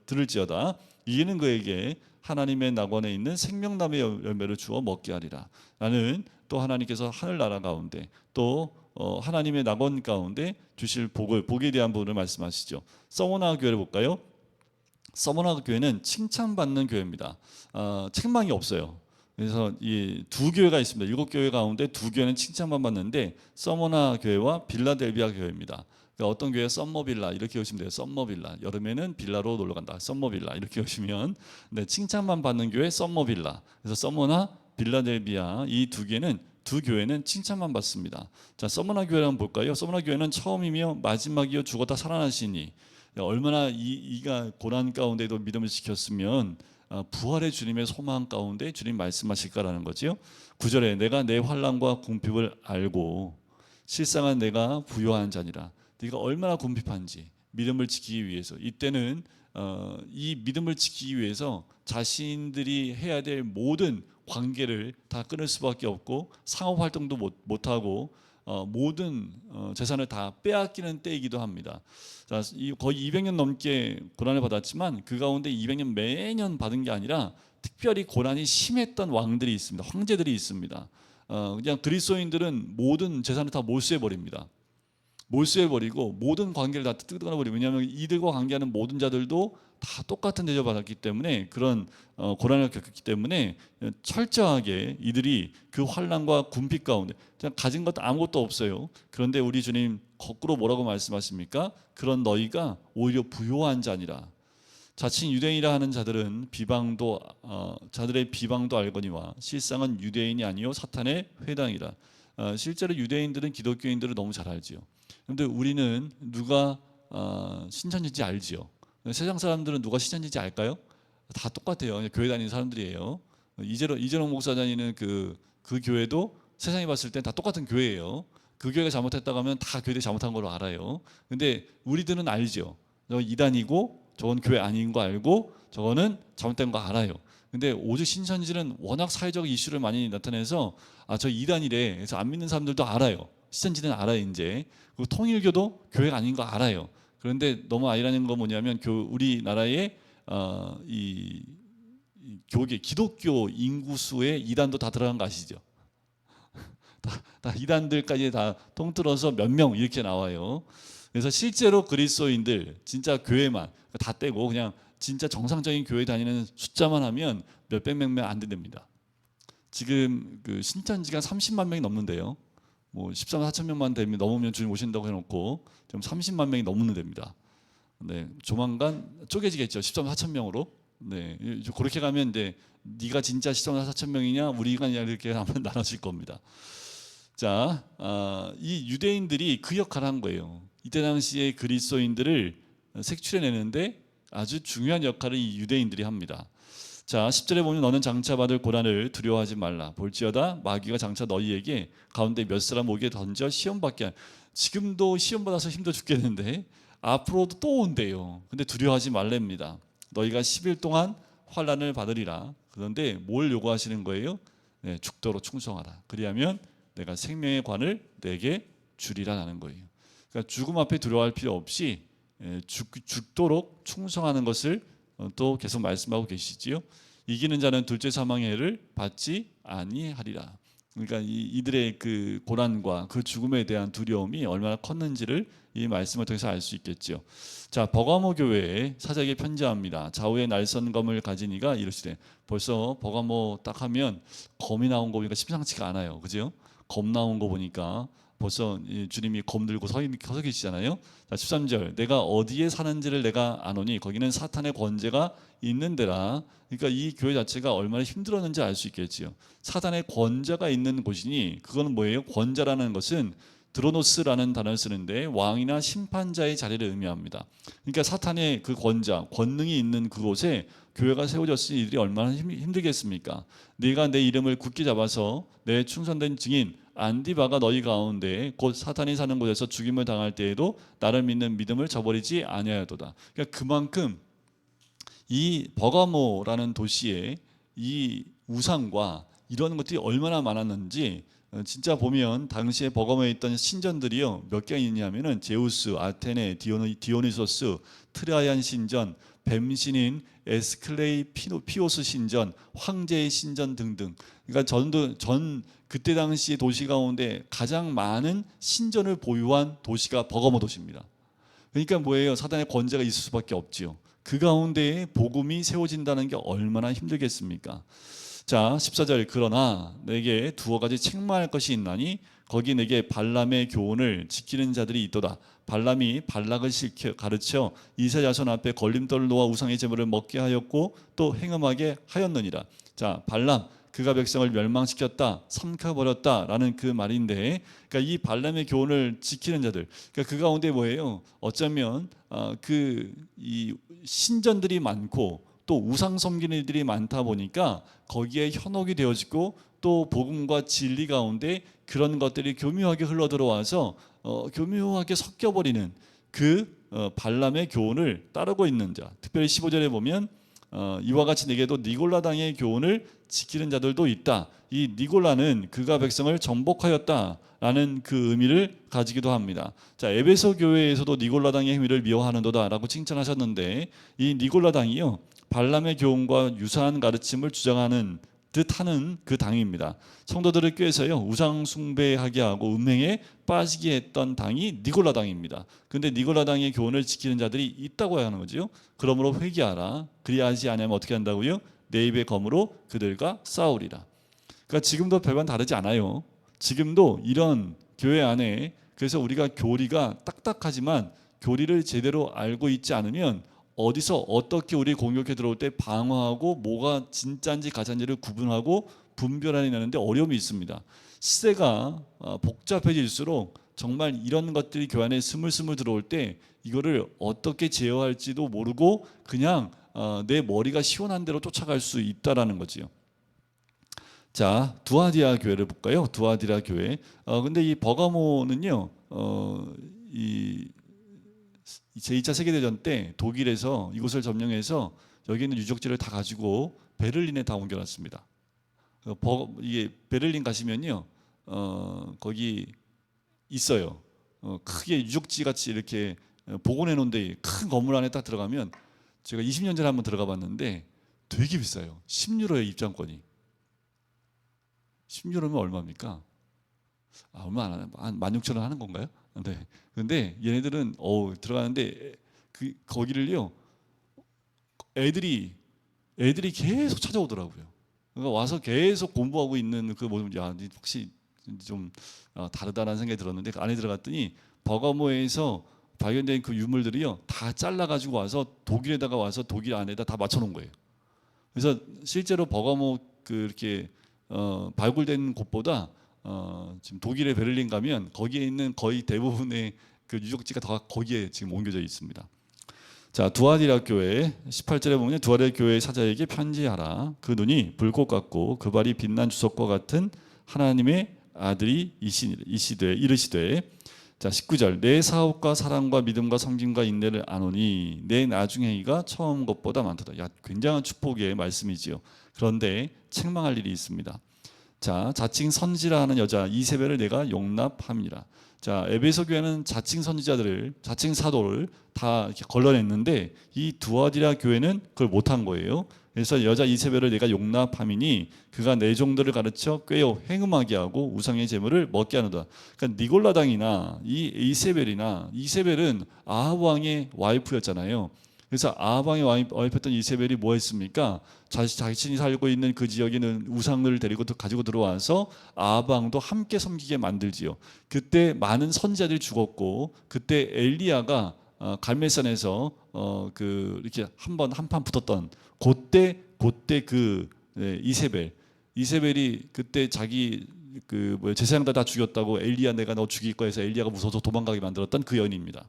들을지어다. 이는 그에게 하나님의 낙원에 있는 생명나무의 열매를 주어 먹게 하리라. 나는 또 하나님께서 하늘나라 가운데 또 하나님의 낙원 가운데 주실 복에 대한 부분을 말씀하시죠. 서머나 교회를 볼까요? 서머나 교회는 칭찬받는 교회입니다. 책망이 없어요. 그래서 이 두 교회가 있습니다. 7교회 가운데 2교회는 칭찬만 받는데 서머나 교회와 빌라델비아 교회입니다. 그러니까 어떤 교회 썸머빌라 이렇게 오시면 돼요. 썸머빌라. 여름에는 빌라로 놀러 간다. 썸머빌라 이렇게 오시면 네, 칭찬만 받는 교회 썸머빌라. 그래서 서머나 빌라델비아 이 두 교회는 칭찬만 받습니다. 자, 서머나 교회를 한번 볼까요? 서머나 교회는 처음이며 마지막이요 죽었다 살아나시니 얼마나 이가 고난 가운데도 믿음을 지켰으면 부활의 주님의 소망 가운데 주님 말씀하실까라는 거지요. 9절에 내가 내 환난과 궁핍을 알고 실상은 내가 부요한 자니라. 네가 얼마나 궁핍한지 믿음을 지키기 위해서 이때는 이 믿음을 지키기 위해서 자신들이 해야 될 모든 관계를 다 끊을 수밖에 없고 상업 활동도 못하고 모든 재산을 다 빼앗기는 때이기도 합니다. 자, 거의 200년 넘게 고난을 받았지만 그 가운데 200년 매년 받은 게 아니라 특별히 고난이 심했던 왕들이 있습니다. 황제들이 있습니다. 그냥 그리스도인들은 모든 재산을 다 몰수해버립니다. 몰수해버리고 모든 관계를 다 뜯어버리고, 왜냐하면 이들과 관계하는 모든 자들도 다 똑같은 대접을 받았기 때문에 그런 고난을 겪었기 때문에 철저하게 이들이 그 환난과 궁핍 가운데 그냥 가진 것 아무것도 없어요. 그런데 우리 주님 거꾸로 뭐라고 말씀하십니까? 그런 너희가 오히려 부요한 자니라. 자칭 유대인이라 하는 자들은 자들의 비방도 알거니와 실상은 유대인이 아니요 사탄의 회당이라. 실제로 유대인들은 기독교인들을 너무 잘 알지요. 그런데 우리는 누가 신천지인지 알지요. 세상 사람들은 누가 신천지인지 알까요? 다 똑같아요. 그냥 교회 다니는 사람들이에요. 이재롱 목사 다니는 그 교회도 세상이 봤을 땐 다 똑같은 교회예요. 그 교회가 잘못했다고 하면 다 교회들이 잘못한 걸로 알아요. 근데 우리들은 알죠. 저 이단이고 저건 교회 아닌 거 알고 저거는 잘못된 거 알아요. 근데 오직 신천지는 워낙 사회적 이슈를 많이 나타내서 저 이단이래. 그래서 안 믿는 사람들도 알아요. 신천지는 알아요 이제. 그리고 통일교도 교회가 아닌 거 알아요. 그런데 너무 아이러니한 건 뭐냐면 우리나라의 이 교계 기독교 인구수의 이단도 다 들어간 거 아시죠? 다 이단들까지 다 통틀어서 몇 명 이렇게 나와요. 그래서 실제로 그리스도인들 진짜 교회만 다 떼고 그냥 진짜 정상적인 교회 다니는 숫자만 하면 몇백 명 안 된답니다. 지금 그 신천지가 30만 명이 넘는데요. 뭐 13만 4천 명만 되면 넘으면 주님 오신다고 해놓고 지금 30만 명이 넘는 됩니다. 네, 조만간 쪼개지겠죠. 13만 4천 명으로. 네, 그렇게 가면 이제 네가 진짜 13만 4천 명이냐 우리가 이렇게 하면 나눠질 겁니다. 자, 이 유대인들이 그 역할을 한 거예요. 이때 당시에 그리스도인들을 색출해내는데 아주 중요한 역할을 이 유대인들이 합니다. 자, 10절에 보면 너는 장차 받을 고난을 두려워하지 말라. 볼지어다 마귀가 장차 너희에게 가운데 몇 사람 오게 던져 시험 받게 지금도 시험 받아서 힘들어 죽겠는데 앞으로도 또 온대요. 근데 두려워하지 말랍니다. 너희가 10일 동안 환난을 받으리라. 그런데 뭘 요구하시는 거예요? 네, 죽도록 충성하라. 그리하면 내가 생명의 관을 내게 주리라는 거예요. 그러니까 죽음 앞에 두려워할 필요 없이 죽도록 충성하는 것을 또 계속 말씀하고 계시지요. 이기는 자는 둘째 사망의 해를 받지 아니하리라. 그러니까 이들의 그 고난과 그 죽음에 대한 두려움이 얼마나 컸는지를 이 말씀을 통해서 알 수 있겠죠. 자, 버가모 교회에 사자에게 편지합니다. 좌우에 날선 검을 가진 이가 이르시되. 벌써 버가모 딱 하면 검이 나온 거 보니까 심상치가 않아요. 그죠? 검 나온 거 보니까 벌써 주님이 검 들고 서 계시잖아요. 자, 13절 내가 어디에 사는지를 내가 아노니 거기는 사탄의 권세가 있는 데라. 그러니까 이 교회 자체가 얼마나 힘들었는지 알 수 있겠지요. 사탄의 권세가 있는 곳이니 그건 뭐예요? 권자라는 것은 드로노스라는 단어를 쓰는데 왕이나 심판자의 자리를 의미합니다. 그러니까 사탄의 그 권자, 권능이 있는 그곳에 교회가 세워졌으니 이들이 얼마나 힘들겠습니까? 네가 내 이름을 굳게 잡아서 내 충성된 증인 안디바가 너희 가운데 곧 사탄이 사는 곳에서 죽임을 당할 때에도 나를 믿는 믿음을 저버리지 아니하여도다. 그러니까 그만큼 이 버가모라는 도시에 이 우상과 이런 것들이 얼마나 많았는지 진짜 보면 당시에 버가모에 있던 신전들이요 몇 개가 있냐면은 제우스, 아테네, 디오니소스, 트라이안 신전, 뱀신인 에스클레이 피오스 신전, 황제의 신전 등등. 그러니까 전 그때 당시 도시 가운데 가장 많은 신전을 보유한 도시가 버가모 도시입니다. 그러니까 뭐예요? 사단의 권세가 있을 수밖에 없지요. 그 가운데에 복음이 세워진다는 게 얼마나 힘들겠습니까? 자, 14절 그러나 내게 두어 가지 책망할 것이 있나니 거기 내게 발람의 교훈을 지키는 자들이 있도다. 발람이 발락을 가르쳐 이스라엘 자손 앞에 걸림돌을 놓아 우상의 제물을 먹게 하였고 또 행음하게 하였느니라. 자, 발람 그가 백성을 멸망시켰다, 삼켜버렸다라는 그 말인데, 그러니까 이 발람의 교훈을 지키는 자들, 그러니까 그 가운데 뭐예요? 어쩌면 이 신전들이 많고 또 우상 섬기는 이들이 많다 보니까 거기에 현혹이 되어지고 또 복음과 진리 가운데 그런 것들이 교묘하게 흘러 들어와서 교묘하게 섞여버리는 그 발람의 교훈을 따르고 있는 자. 특별히 15절에 보면 이와 같이 내게도 니골라당의 교훈을 지키는 자들도 있다. 이 니골라는 그가 백성을 정복하였다라는 그 의미를 가지기도 합니다. 자, 에베소 교회에서도 니골라당의 행위를 미워하는도다라고 칭찬하셨는데 이 니골라당이요 발람의 교훈과 유사한 가르침을 주장하는 듯하는 그 당입니다. 성도들을 꾀해서요 우상 숭배하게 하고 음행에 빠지게 했던 당이 니골라당입니다. 그런데 니골라당의 교훈을 지키는 자들이 있다고 하는 거죠. 그러므로 회개하라. 그리하지 않으면 어떻게 한다고요? 내 입의 검으로 그들과 싸우리라. 그러니까 지금도 별반 다르지 않아요. 지금도 이런 교회 안에 그래서 우리가 교리가 딱딱하지만 교리를 제대로 알고 있지 않으면 어디서 어떻게 우리 공격해 들어올 때 방어하고 뭐가 진짜인지 가짜인지를 구분하고 분별하는데 어려움이 있습니다. 시대가 복잡해질수록 정말 이런 것들이 교회 안에 스물스물 들어올 때 이거를 어떻게 제어할지도 모르고 그냥 내 머리가 시원한 대로 쫓아갈 수 있다라는 거지요. 자, 두아디라 교회를 볼까요? 두아디라 교회. 근데 이 버가모는요, 이 제2차 세계대전 때 독일에서 이곳을 점령해서 여기 있는 유적지를 다 가지고 베를린에 다 옮겨놨습니다. 이게 베를린 가시면요, 거기 있어요. 크게 유적지 같이 이렇게 복원해 놓은데 큰 건물 안에 딱 들어가면 제가 20년 전에 한번 들어가 봤는데 되게 비싸요. 10유로의 입장권이. 10유로면 얼마입니까? 얼마 안 하나? 한 16,000원 하는 건가요? 네. 근데 얘네들은 들어가는데 거기를요 애들이 계속 찾아오더라고요. 그러니까 와서 계속 공부하고 있는 그 모습, 야, 혹시 좀 다르다라는 생각이 들었는데 그 안에 들어갔더니 버가모에서 발견된 그 유물들이요 다 잘라가지고 와서 독일에다가 와서 독일 안에다 다 맞춰놓은 거예요. 그래서 실제로 버가모 이렇게 발굴된 곳보다 지금 독일의 베를린 가면 거기에 있는 거의 대부분의 그 유적지가 다 거기에 지금 옮겨져 있습니다. 자, 두아디라 교회 18절에 보면 두아디라 교회 사자에게 편지하라. 그 눈이 불꽃 같고 그 발이 빛난 주석과 같은 하나님의 아들이 이르시되 자, 19절 내 사업과 사랑과 믿음과 성김과 인내를 아노니 내 나중 행위가 처음 것보다 많도다. 야, 굉장한 축복의 말씀이지요. 그런데 책망할 일이 있습니다. 자, 자칭 선지라는 여자 이세벨을 내가 용납함이라. 자, 에베소 교회는 자칭 선지자들을, 자칭 사도를 다 이렇게 걸러냈는데 이 두아디라 교회는 그걸 못한 거예요. 그래서 여자 이세벨을 내가 용납함이니 그가 내 종들을 가르쳐 꾀어 행음하게 하고 우상의 제물을 먹게 하노다. 그러니까 니골라당이나 이 이세벨은 아합 왕의 와이프였잖아요. 그래서 아방에 와입했던 이세벨이 뭐 했습니까? 자신이 살고 있는 그 지역에는 우상을 가지고 들어와서 아방도 함께 섬기게 만들지요. 그때 많은 선지자들이 죽었고, 그때 엘리야가 갈멜산에서 이렇게 한판 붙었던 그때 그 이세벨이 그때 자기 제사장들 다 죽였다고 엘리야 내가 너 죽일 거야 해서 엘리야가 무서워서 도망가게 만들었던 그 여인입니다.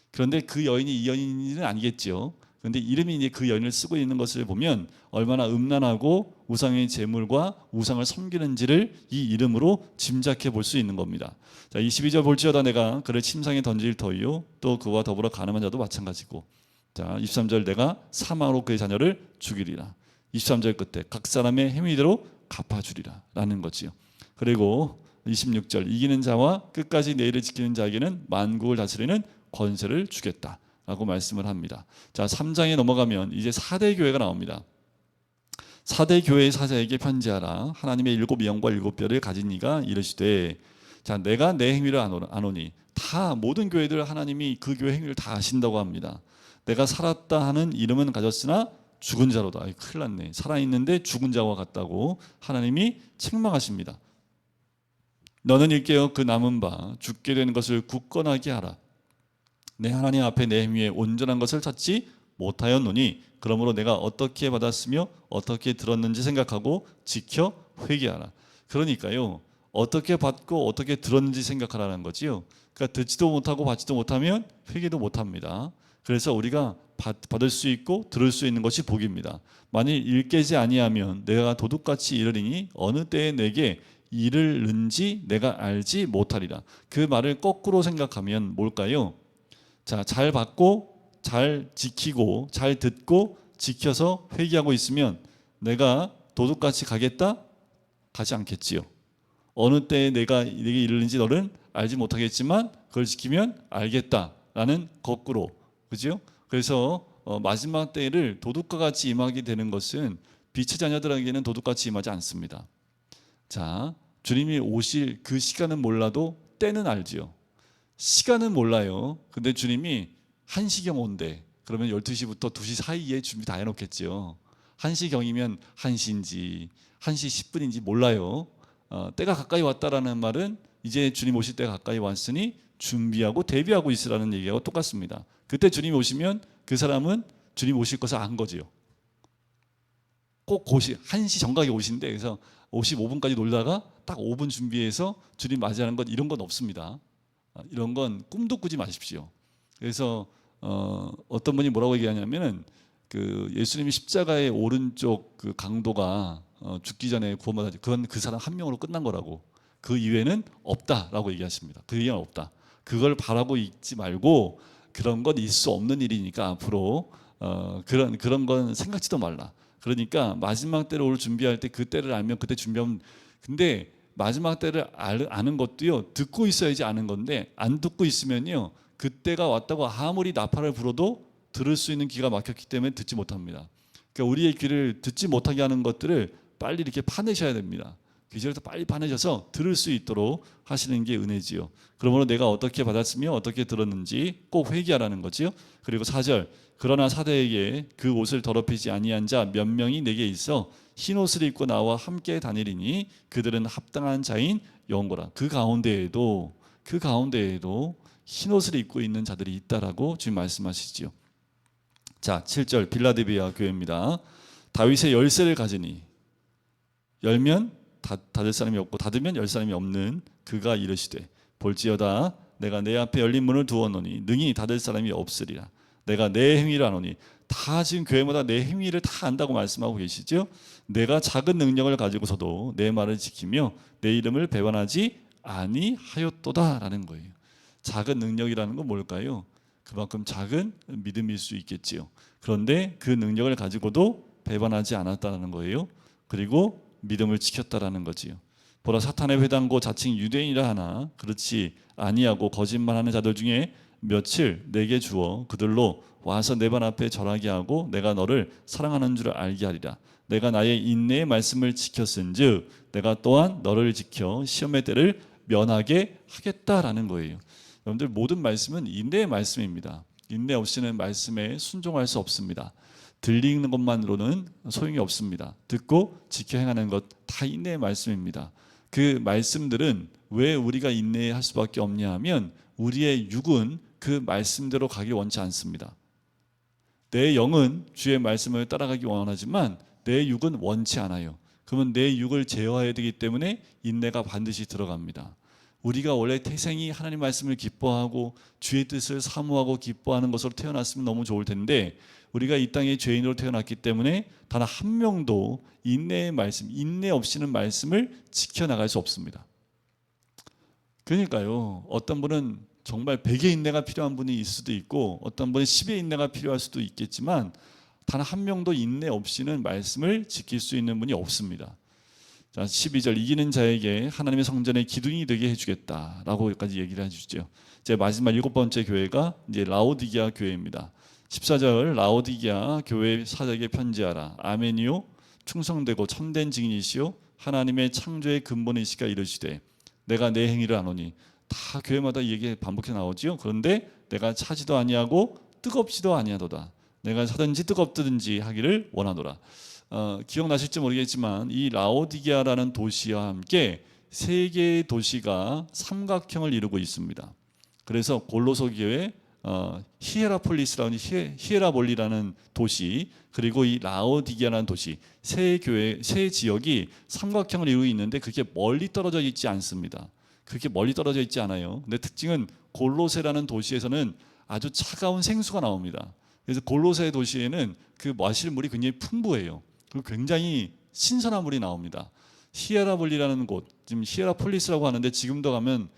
그런데 그 여인이 이 여인은 아니겠죠. 그런데 이름이 이제 그 여인을 쓰고 있는 것을 보면 얼마나 음란하고 우상의 제물과 우상을 섬기는지를 이 이름으로 짐작해 볼 수 있는 겁니다. 자, 22절 볼지어다 내가 그를 침상에 던질 터이요 또 그와 더불어 가늠한 자도 마찬가지고. 자, 23절 내가 사망으로 그의 자녀를 죽이리라. 23절 끝에 각 사람의 행위대로 갚아주리라 라는 거지요. 그리고 26절 이기는 자와 끝까지 내 일을 지키는 자에게는 만국을 다스리는 권세를 주겠다라고 말씀을 합니다. 자, 3장에 넘어가면 이제 4대 교회가 나옵니다. 4대 교회의 사자에게 편지하라. 하나님의 7 영과 7 뼈를 가진 이가 이르시되, 자, 내가 내 행위를 아노니. 다 모든 교회들 하나님이 그 교회 행위를 다 아신다고 합니다. 내가 살았다 하는 이름은 가졌으나 죽은 자로다. 큰일 났네. 살아있는데 죽은 자와 같다고 하나님이 책망하십니다. 너는 일깨어 그 남은 바 죽게 되는 것을 굳건하게 하라. 내 하나님 앞에 내 행위에 온전한 것을 찾지 못하였노니 그러므로 내가 어떻게 받았으며 어떻게 들었는지 생각하고 지켜 회개하라. 그러니까요, 어떻게 받고 어떻게 들었는지 생각하라는 거지요. 그러니까 듣지도 못하고 받지도 못하면 회개도 못합니다. 그래서 우리가 받을 수 있고 들을 수 있는 것이 복입니다. 만일 일깨지 아니하면 내가 도둑같이 이르리니 어느 때에 내게 이르는지 내가 알지 못하리라. 그 말을 거꾸로 생각하면 뭘까요? 자, 잘 받고 잘 지키고 잘 듣고 지켜서 회개하고 있으면 내가 도둑같이 가겠다? 가지 않겠지요. 어느 때에 내게 이르는지 너는 알지 못하겠지만 그걸 지키면 알겠다라는 거꾸로, 그죠? 그래서 마지막 때를 도둑과 같이 임하게 되는 것은 빛의 자녀들에게는 도둑같이 임하지 않습니다. 자, 주님이 오실 그 시간은 몰라도 때는 알지요. 시간은 몰라요. 근데 주님이 1시경 온대. 그러면 12시부터 2시 사이에 준비 다 해놓겠죠. 1시경이면 1시인지 1시 10분인지 몰라요. 때가 가까이 왔다라는 말은 이제 주님 오실 때가 가까이 왔으니 준비하고 대비하고 있으라는 얘기하고 똑같습니다. 그때 주님이 오시면 그 사람은 주님 오실 것을 안 거지요. 꼭 1시 정각에 오신대. 그래서 55분까지 놀다가 딱 5분 준비해서 주님 맞이하는 것, 이런 건 없습니다. 이런 건 꿈도 꾸지 마십시오. 그래서 어떤 분이 뭐라고 얘기하냐면은 그 예수님이 십자가의 오른쪽 그 강도가 죽기 전에 구원받았지. 그건 그 사람 한 명으로 끝난 거라고. 그 이외에는 없다라고 얘기하십니다. 그 이외에는 없다. 그걸 바라고 있지 말고 그런 건 있을 수 없는 일이니까 앞으로 그런 건 생각지도 말라. 그러니까 마지막 때를 올 준비할 때 그 때를 알면 그때 준비하면. 근데 마지막 때를 아는 것도요, 듣고 있어야지 아는 건데 안 듣고 있으면요, 그때가 왔다고 아무리 나팔을 불어도 들을 수 있는 귀가 막혔기 때문에 듣지 못합니다. 그러니까 우리의 귀를 듣지 못하게 하는 것들을 빨리 이렇게 파내셔야 됩니다. 귀절에서 빨리 파내셔서 들을 수 있도록 하시는 게 은혜지요. 그러므로 내가 어떻게 받았으며 어떻게 들었는지 꼭 회개하라는 거지요. 그리고 4절 그러나 사대에게 그 옷을 더럽히지 아니한 자 몇 명이 내게 있어 흰 옷을 입고 나와 함께 다니리니 그들은 합당한 자인 영고라. 그 가운데에도 흰 옷을 입고 있는 자들이 있다라고 지금 말씀하시지요. 자, 7절 빌라델비아 교회입니다. 다윗의 열쇠를 가지니 열면 닫을 사람이 없고 닫으면 열 사람이 없는 그가 이르시되 볼지어다 내가 내 앞에 열린 문을 두었노니 능히 닫을 사람이 없으리라. 내가 내 행위를 아노니. 다 지금 교회마다 내 행위를 다 안다고 말씀하고 계시죠. 내가 작은 능력을 가지고서도 내 말을 지키며 내 이름을 배반하지 아니하였도다라는 거예요. 작은 능력이라는 건 뭘까요? 그만큼 작은 믿음일 수 있겠지요. 그런데 그 능력을 가지고도 배반하지 않았다는 거예요. 그리고 믿음을 지켰다라는 거지요. 보라 사탄의 회당고 자칭 유대인이라 하나 그렇지 아니하고 거짓말하는 자들 중에 며칠 내게 주어 그들로 와서 내 발 앞에 절하게 하고 내가 너를 사랑하는 줄 알게 하리라. 내가 나의 인내의 말씀을 지켰은즉 내가 또한 너를 지켜 시험의 때를 면하게 하겠다라는 거예요. 여러분들 모든 말씀은 인내의 말씀입니다. 인내 없이는 말씀에 순종할 수 없습니다. 들리는 것만으로는 소용이 없습니다. 듣고 지켜 행하는 것 다 인내의 말씀입니다. 그 말씀들은 왜 우리가 인내할 수밖에 없냐 하면 우리의 육은 그 말씀대로 가기 원치 않습니다. 내 영은 주의 말씀을 따라가기 원하지만 내 육은 원치 않아요. 그러면 내 육을 제어해야 되기 때문에 인내가 반드시 들어갑니다. 우리가 원래 태생이 하나님 말씀을 기뻐하고 주의 뜻을 사모하고 기뻐하는 것으로 태어났으면 너무 좋을 텐데 우리가 이 땅에 죄인으로 태어났기 때문에 단 한 명도 인내의 말씀, 인내 없이는 말씀을 지켜나갈 수 없습니다. 그러니까요, 어떤 분은 정말 100의 인내가 필요한 분이 있을 수도 있고 어떤 분은 10의 인내가 필요할 수도 있겠지만 단 한 명도 인내 없이는 말씀을 지킬 수 있는 분이 없습니다. 자, 12절 이기는 자에게 하나님의 성전의 기둥이 되게 해주겠다라고까지 얘기를 해주죠. 제 마지막 7번째 교회가 이제 라오디게아 교회입니다. 14절 라오디게아 교회 사역에 편지하라. 아멘이요 충성되고 참된 증인이시요 하나님의 창조의 근본이시가 이르시되 내가 내 행위를 아노니. 다 교회마다 이 얘기 반복해 나오지요. 그런데 내가 차지도 아니하고 뜨겁지도 아니하도다. 내가 사든지 뜨겁든지 하기를 원하노라. 기억나실지 모르겠지만 이 라오디게아라는 도시와 함께 세 개의 도시가 삼각형을 이루고 있습니다. 그래서 골로새 교회, 히에라폴리스라는 히에라볼리라는 도시, 그리고 이 라오디게아라는 도시, 세 교회, 세 지역이 삼각형을 이루고 있는데 그렇게 멀리 떨어져 있지 않습니다. 그렇게 멀리 떨어져 있지 않아요. 근데 특징은 골로새라는 도시에서는 아주 차가운 생수가 나옵니다. 그래서 골로새 도시에는 그 마실 물이 굉장히 풍부해요. 그리고 굉장히 신선한 물이 나옵니다. 히에라볼리라는 곳, 지금 히에라폴리스라고 하는데 지금도 가면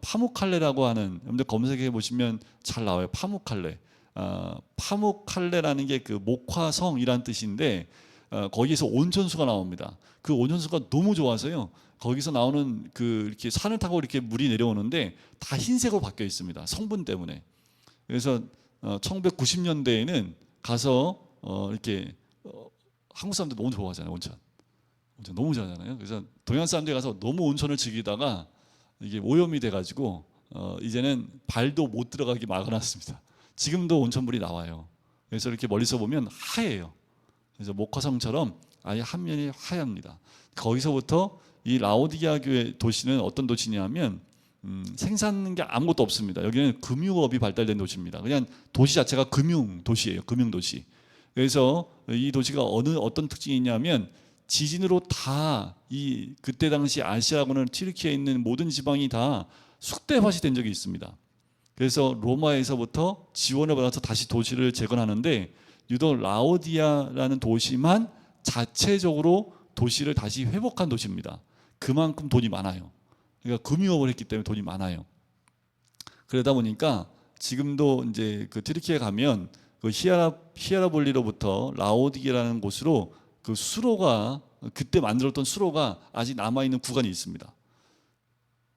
파무칼레라고 하는, 여러분들 검색해 보시면 잘 나와요. 파무칼레. 파무칼레라는 게 그 목화성이란 뜻인데 거기서 온천수가 나옵니다. 그 온천수가 너무 좋아서요. 거기서 나오는 그 이렇게 산을 타고 이렇게 물이 내려오는데 다 흰색으로 바뀌어 있습니다. 성분 때문에. 그래서 1990년대에는 가서 이렇게 한국 사람들 너무 좋아하잖아요. 온천 너무 좋아하잖아요. 그래서 동양 사람들이 가서 너무 온천을 즐기다가 이게 오염이 돼가지고 이제는 발도 못 들어가게 막아놨습니다. 지금도 온천물이 나와요. 그래서 이렇게 멀리서 보면 하얘요. 그래서 목화성처럼 아예 한 면이 하얗습니다. 거기서부터 이 라오디게아 교회 도시는 어떤 도시냐면 생산하는 게 아무것도 없습니다. 여기는 금융업이 발달된 도시입니다. 그냥 도시 자체가 금융 도시예요. 금융 도시. 그래서 이 도시가 어떤 특징이 있냐면 지진으로 다 이 그때 당시 아시아하고는 튀르키예에 있는 모든 지방이 다 쑥대밭이 된 적이 있습니다. 그래서 로마에서부터 지원을 받아서 다시 도시를 재건하는데 유독 라오디아라는 도시만 자체적으로 도시를 다시 회복한 도시입니다. 그만큼 돈이 많아요. 그러니까 금융업을 했기 때문에 돈이 많아요. 그러다 보니까 지금도 이제 그 튀르키예 가면 그 히에라볼리로부터 라오디게라는 곳으로 그 수로가 그때 만들었던 수로가 아직 남아 있는 구간이 있습니다.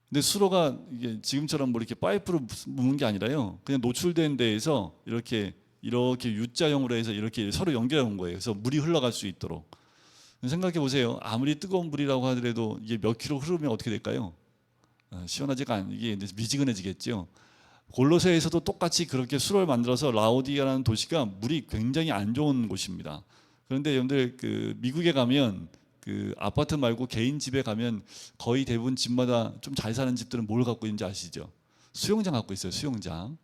근데 수로가 이게 지금처럼 뭐 이렇게 파이프로 묶는 게 아니라요. 그냥 노출된 데에서 이렇게 U자형으로 해서 이렇게 서로 연결해 놓은 거예요. 그래서 물이 흘러갈 수 있도록. 생각해 보세요. 아무리 뜨거운 물이라고 하더라도 이게 몇 킬로 흐르면 어떻게 될까요? 시원하지가 이게 미지근해지겠죠. 골로새에서도 똑같이 그렇게 수로를 만들어서 라오디게아라는 도시가 물이 굉장히 안 좋은 곳입니다. 그런데 여러분들 그 미국에 가면 그 아파트 말고 개인 집에 가면 거의 대부분 집마다 좀 잘 사는 집들은 뭘 갖고 있는지 아시죠? 수영장 갖고 있어요. 수영장.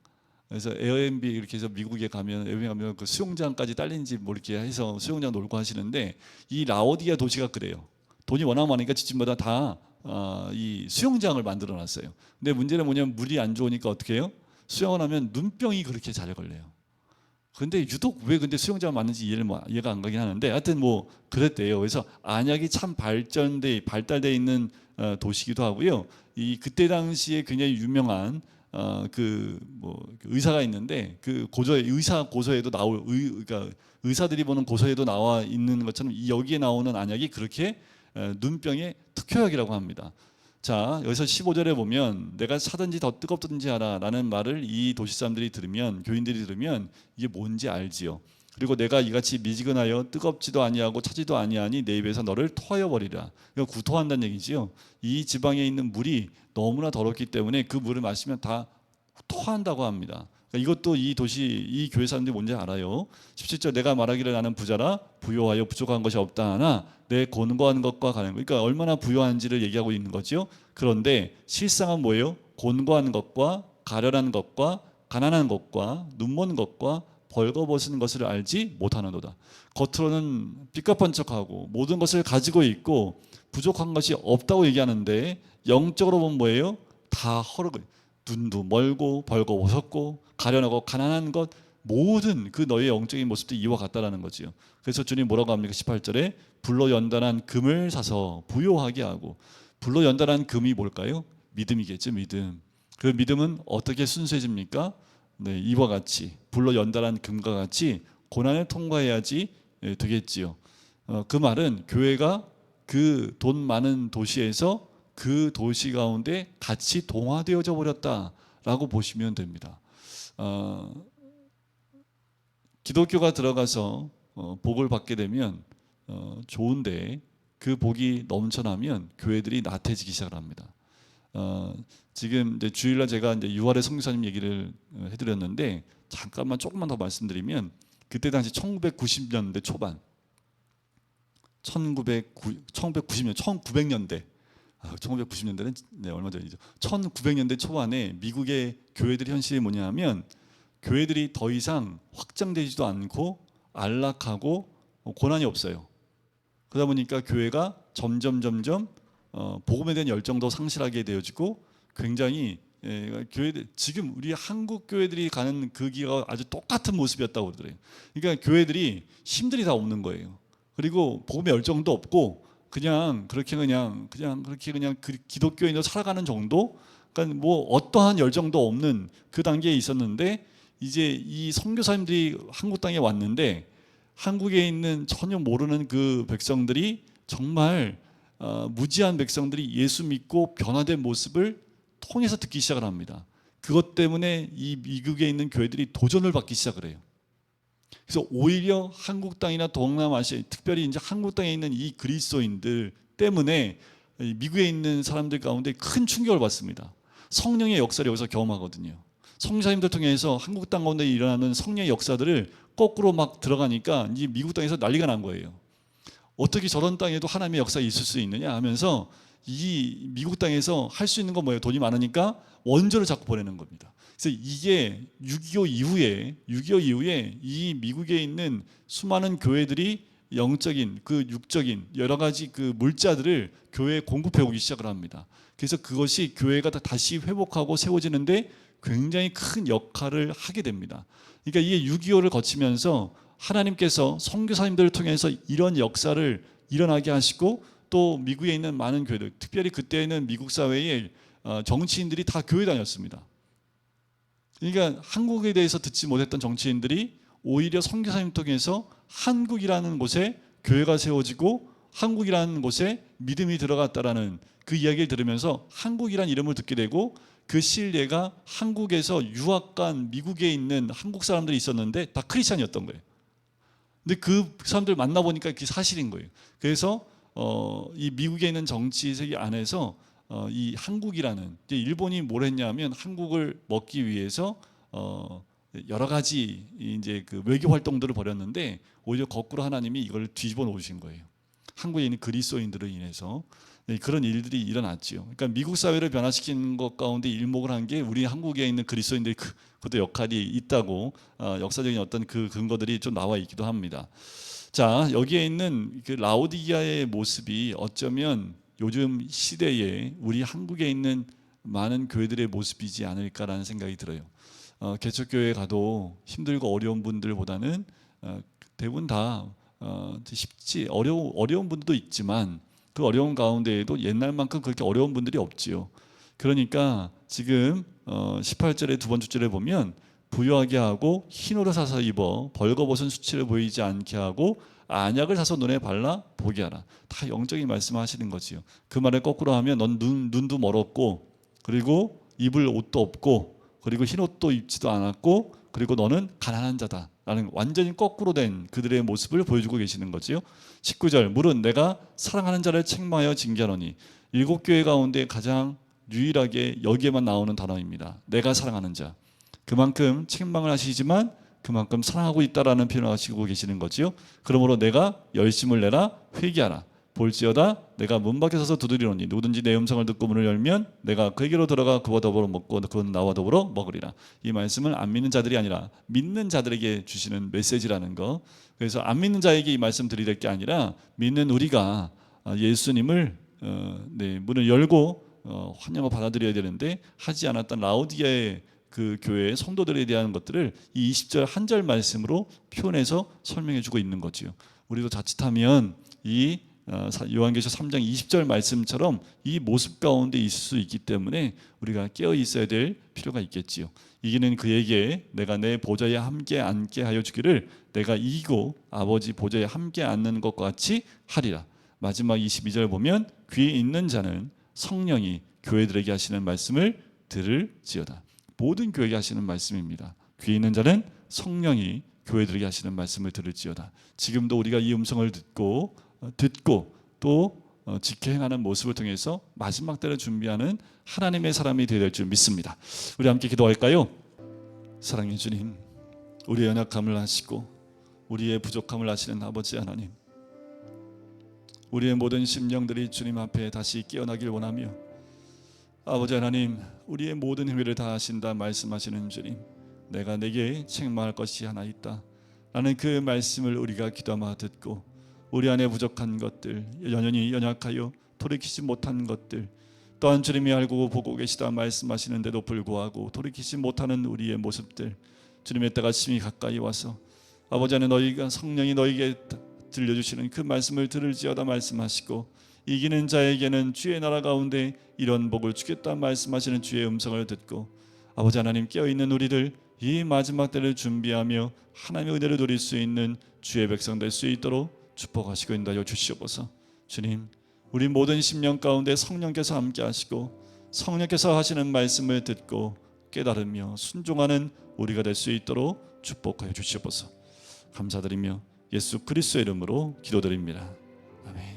그래서 에어비앤비 이렇게 해서 미국에 가면 그 수영장까지 딸린 집 뭐 이렇게 해서 수영장 놀고 하시는데 이 라오디게아 도시가 그래요. 돈이 워낙 많으니까 집집마다 다 이 수영장을 만들어 놨어요. 근데 문제는 뭐냐면 물이 안 좋으니까 어떻게 해요? 수영을 하면 눈병이 그렇게 잘 걸려요. 근데 유독 왜 근데 수영장 맞는지 이해가 안 가긴 하는데 하여튼 뭐 그랬대요. 그래서 안약이 참 발달돼 있는 도시기도 하고요. 이 그때 당시에 굉장히 유명한 그 의사가 있는데 그 의사 고서에도 그러니까 의사들이 보는 고서에도 나와 있는 것처럼 여기에 나오는 안약이 그렇게 눈병의 특효약이라고 합니다. 자, 여기서 15절에 보면 내가 사든지 더 뜨겁든지 하라라는 말을 이 도시 사람들이 들으면, 교인들이 들으면 이게 뭔지 알지요. 그리고 내가 이같이 미지근하여 뜨겁지도 아니하고 차지도 아니하니 내 입에서 너를 토하여 버리라. 그러니까 구토한다는 얘기지요. 이 지방에 있는 물이 너무나 더럽기 때문에 그 물을 마시면 다 토한다고 합니다. 그러니까 이것도 이 도시 이 교회 사람들이 뭔지 알아요. 17절 내가 말하기를 나는 부자라 부요하여 부족한 것이 없다 하나 내 곤고한 것과 가는 것. 그러니까 얼마나 부요한지를 얘기하고 있는 거죠. 그런데 실상은 뭐예요? 곤고한 것과 가련한 것과 가난한 것과 눈먼 것과 벌거벗은 것을 알지 못하는도다. 겉으로는 삐까뻔쩍하고 모든 것을 가지고 있고 부족한 것이 없다고 얘기하는데 영적으로 보면 뭐예요? 다 허르고 눈도 멀고 벌거벗었고 가련하고 가난한 것 모든 그 너의 영적인 모습도 이와 같다라는 거지요. 그래서 주님 뭐라고 합니까? 18절에 불로 연단한 금을 사서 부요하게 하고. 불로 연단한 금이 뭘까요? 믿음이겠죠. 믿음. 그 믿음은 어떻게 순수해집니까? 네, 이와 같이 불로 연단한 금과 같이 고난을 통과해야지 되겠지요. 그 말은 교회가 그 돈 많은 도시에서 그 도시 가운데 같이 동화되어져 버렸다라고 보시면 됩니다. 기독교가 들어가서 복을 받게 되면 좋은데 그 복이 넘쳐나면 교회들이 나태해지기 시작을 합니다. 지금 이제 주일날 제가 이제 6월에 선교사님 얘기를 해드렸는데 잠깐만 조금만 더 말씀드리면 그때 당시 1990년대 초반 1990년대 1990년대는 네, 얼마 전이죠. 1900년대 초반에 미국의 교회들의 현실이 뭐냐면 교회들이 더 이상 확장되지도 않고 안락하고 고난이 없어요. 그러다 보니까 교회가 점점 복음에 대한 열정도 상실하게 되어지고 굉장히 교회들 지금 우리 한국 교회들이 가는 그 길과 아주 똑같은 모습이었다고 그러더래요. 그러니까 교회들이 힘들이 다 없는 거예요. 그리고 복음의 열정도 없고 그냥 그렇게 그 기독교인으로 살아가는 정도. 그러니까 뭐 어떠한 열정도 없는 그 단계에 있었는데 이제 이 선교사님들이 한국 땅에 왔는데 한국에 있는 전혀 모르는 그 백성들이 정말 무지한 백성들이 예수 믿고 변화된 모습을 통해서 듣기 시작을 합니다. 그것 때문에 이 미국에 있는 교회들이 도전을 받기 시작을 해요. 그래서 오히려 한국 땅이나 동남아시아, 특별히 이제 한국 땅에 있는 이 그리스도인들 때문에 미국에 있는 사람들 가운데 큰 충격을 받습니다. 성령의 역사를 여기서 경험하거든요. 성사님들 통해서 한국 땅 가운데 일어나는 성령의 역사들을 거꾸로 막 들어가니까 이 미국 땅에서 난리가 난 거예요. 어떻게 저런 땅에도 하나님의 역사가 있을 수 있느냐 하면서 이 미국 땅에서 할 수 있는 건 뭐예요? 돈이 많으니까 원조를 자꾸 보내는 겁니다. 그래서 이게 6.25 이후에 이 미국에 있는 수많은 교회들이 영적인 그 육적인 여러 가지 그 물자들을 교회에 공급해 오기 시작을 합니다. 그래서 그것이 교회가 다시 회복하고 세워지는데 굉장히 큰 역할을 하게 됩니다. 그러니까 이게 6.25를 거치면서 하나님께서 선교사님들을 통해서 이런 역사를 일어나게 하시고 또 미국에 있는 많은 교회들, 특별히 그때는 미국 사회에 정치인들이 다 교회 다녔습니다. 그러니까 한국에 대해서 듣지 못했던 정치인들이 오히려 선교사님 통해서 한국이라는 곳에 교회가 세워지고 한국이라는 곳에 믿음이 들어갔다라는 그 이야기를 들으면서 한국이라는 이름을 듣게 되고 그 신뢰가 한국에서 유학 간 미국에 있는 한국 사람들이 있었는데 다 크리스찬이었던 거예요. 근데 그 사람들 만나보니까 그게 사실인 거예요. 그래서 이 미국에 있는 정치 세계 안에서 이 한국이라는 일본이 뭘 했냐면 한국을 먹기 위해서 여러 가지 이제 그 외교 활동들을 벌였는데 오히려 거꾸로 하나님이 이걸 뒤집어 놓으신 거예요. 한국에 있는 그리스도인들을 인해서 그런 일들이 일어났지요. 그러니까 미국 사회를 변화시키는 것 가운데 일목을 한 게 우리 한국에 있는 그리스도인들이 그것도 역할이 있다고 역사적인 어떤 그 근거들이 좀 나와 있기도 합니다. 자, 여기에 있는 그 라오디게아의 모습이 어쩌면 요즘 시대에 우리 한국에 있는 많은 교회들의 모습이지 않을까라는 생각이 들어요. 개척교회에 가도 힘들고 어려운 분들보다는 대부분 다 쉽지 어려운 분들도 있지만 그 어려운 가운데에도 옛날만큼 그렇게 어려운 분들이 없지요. 그러니까 지금 18절의 두 번째 줄에 보면 부유하게 하고 흰옷을 사서 입어 벌거벗은 수치를 보이지 않게 하고 안약을 사서 눈에 발라 보게 하라. 다 영적인 말씀하시는 거지요. 그 말을 거꾸로 하면 넌 눈도 멀었고 그리고 입을 옷도 없고 그리고 흰옷도 입지도 않았고 그리고 너는 가난한 자다 라는 완전히 거꾸로 된 그들의 모습을 보여주고 계시는 거지요. 19절 물은 내가 사랑하는 자를 책망하여 징계하노니. 일곱 교회 가운데 가장 유일하게 여기에만 나오는 단어입니다. 내가 사랑하는 자. 그만큼 책망을 하시지만 그만큼 사랑하고 있다라는 표현을 하시고 계시는 거지요. 그러므로 내가 열심을 내라 회개하라. 볼지어다 내가 문 밖에 서서 두드리노니 누구든지 내 음성을 듣고 문을 열면 내가 그에게로 들어가 그와 더불어 먹고 그는 나와 더불어 먹으리라. 이 말씀은 안 믿는 자들이 아니라 믿는 자들에게 주시는 메시지라는 거. 그래서 안 믿는 자에게 이 말씀 드릴 게 아니라 믿는 우리가 예수님을 문을 열고 환영을 받아들여야 되는데 하지 않았던 라오디게의 그 교회의 성도들에 대한 것들을 이 20절 한 절 말씀으로 표현해서 설명해 주고 있는 거지요. 우리도 자칫하면 이 요한계시록 3장 20절 말씀처럼 이 모습 가운데 있을 수 있기 때문에 우리가 깨어 있어야 될 필요가 있겠지요. 이기는 그에게 내가 내 보좌에 함께 앉게 하여 주기를 내가 이기고 아버지 보좌에 함께 앉는 것과 같이 하리라. 마지막 22절 보면 귀에 있는 자는 성령이 교회들에게 하시는 말씀을 들을지어다. 모든 교회에게 하시는 말씀입니다. 귀에 있는 자는 성령이 교회들에게 하시는 말씀을 들을지어다. 지금도 우리가 이 음성을 듣고 또 지켜 행하는 모습을 통해서 마지막 때를 준비하는 하나님의 사람이 되어야 될 줄 믿습니다. 우리 함께 기도할까요? 사랑의 주님, 우리의 연약함을 아시고 우리의 부족함을 아시는 아버지 하나님, 우리의 모든 심령들이 주님 앞에 다시 깨어나길 원하며 아버지 하나님, 우리의 모든 행위를 다 하신다 말씀하시는 주님, 내가 내게 책망할 것이 하나 있다 라는 그 말씀을 우리가 기도하며 듣고 우리 안에 부족한 것들, 여전히 연약하여 돌이키지 못한 것들, 또한 주님이 알고 보고 계시다 말씀하시는데도 불구하고 돌이키지 못하는 우리의 모습들, 주님의 때가 심히 가까이 와서 아버지 안에 너희가 성령이 너희에게 들려주시는 그 말씀을 들을지어다 말씀하시고 이기는 자에게는 주의 나라 가운데 이런 복을 주겠다 말씀하시는 주의 음성을 듣고 아버지 하나님 깨어있는 우리들 이 마지막 때를 준비하며 하나님의 은혜를 누릴 수 있는 주의 백성 될 수 있도록 축복하시고 인도하여 주시옵소서. 주님, 우리 모든 심령 가운데 성령께서 함께 하시고 성령께서 하시는 말씀을 듣고 깨달으며 순종하는 우리가 될 수 있도록 축복하여 주시옵소서. 감사드리며 예수 그리스도의 이름으로 기도드립니다. 아멘.